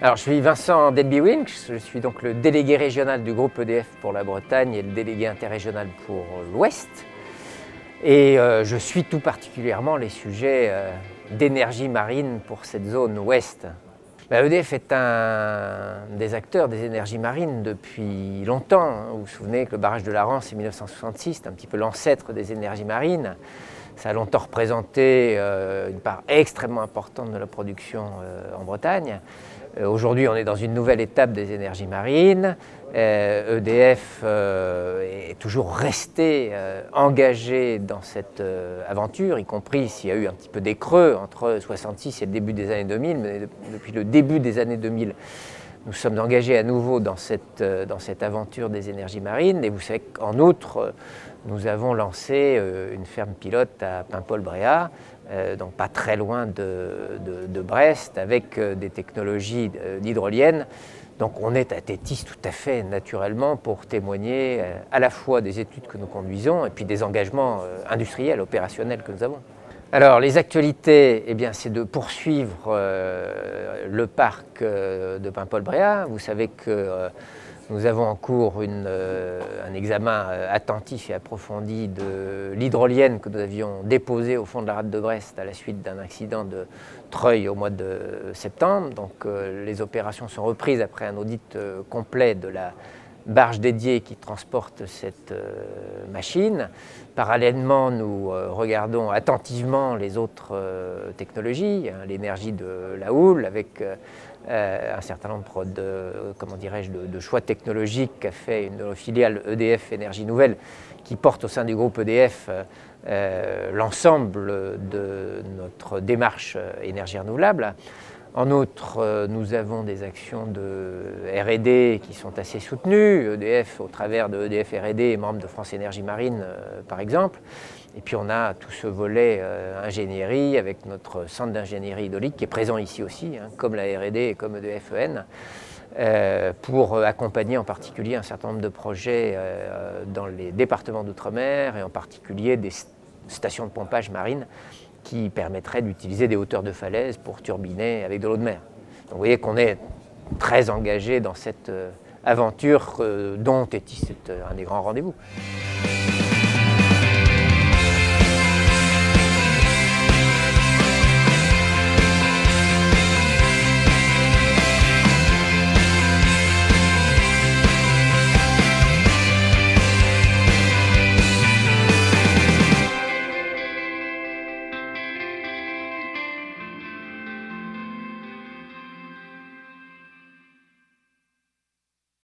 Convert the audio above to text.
Alors, je suis Vincent Denby-Winck, je suis donc le délégué régional du groupe EDF pour la Bretagne et le délégué interrégional pour l'Ouest. Et je suis tout particulièrement les sujets d'énergie marine pour cette zone ouest. EDF est un des acteurs des énergies marines depuis longtemps. Vous vous souvenez que le barrage de la Rance, c'est 1966, c'est un petit peu l'ancêtre des énergies marines. Ça a longtemps représenté une part extrêmement importante de la production en Bretagne. Aujourd'hui, on est dans une nouvelle étape des énergies marines. EDF est toujours resté engagé dans cette aventure, y compris s'il y a eu un petit peu des creux entre 1966 et le début des années 2000, mais depuis le début des années 2000, nous sommes engagés à nouveau dans cette aventure des énergies marines. Et vous savez qu'en outre, nous avons lancé une ferme pilote à Paimpol-Bréhat, donc pas très loin de Brest, avec des technologies d'hydroliennes. Donc on est à Tétis tout à fait naturellement pour témoigner à la fois des études que nous conduisons et puis des engagements industriels, opérationnels que nous avons. Alors les actualités, eh bien, c'est de poursuivre le parc de Paimpol-Bréhat. Vous savez que nous avons en cours un examen attentif et approfondi de l'hydrolienne que nous avions déposée au fond de la rade de Brest à la suite d'un accident de treuil au mois de septembre. Donc les opérations sont reprises après un audit complet de la barge dédiée qui transporte cette machine. Parallèlement, nous regardons attentivement les autres technologies, l'énergie de la houle, avec un certain nombre de choix technologiques qu'a fait une de nos filiales EDF Énergie Nouvelle, qui porte au sein du groupe EDF l'ensemble de notre démarche énergie renouvelable. En outre, nous avons des actions de R&D qui sont assez soutenues. EDF, au travers de EDF R&D, est membre de France Énergie Marine, par exemple. Et puis on a tout ce volet ingénierie avec notre centre d'ingénierie hydraulique qui est présent ici aussi, comme la R&D et comme EDF-EN, pour accompagner en particulier un certain nombre de projets dans les départements d'outre-mer et en particulier des stations de pompage marine qui permettrait d'utiliser des hauteurs de falaise pour turbiner avec de l'eau de mer. Donc vous voyez qu'on est très engagé dans cette aventure dont Tétis est un des grands rendez-vous.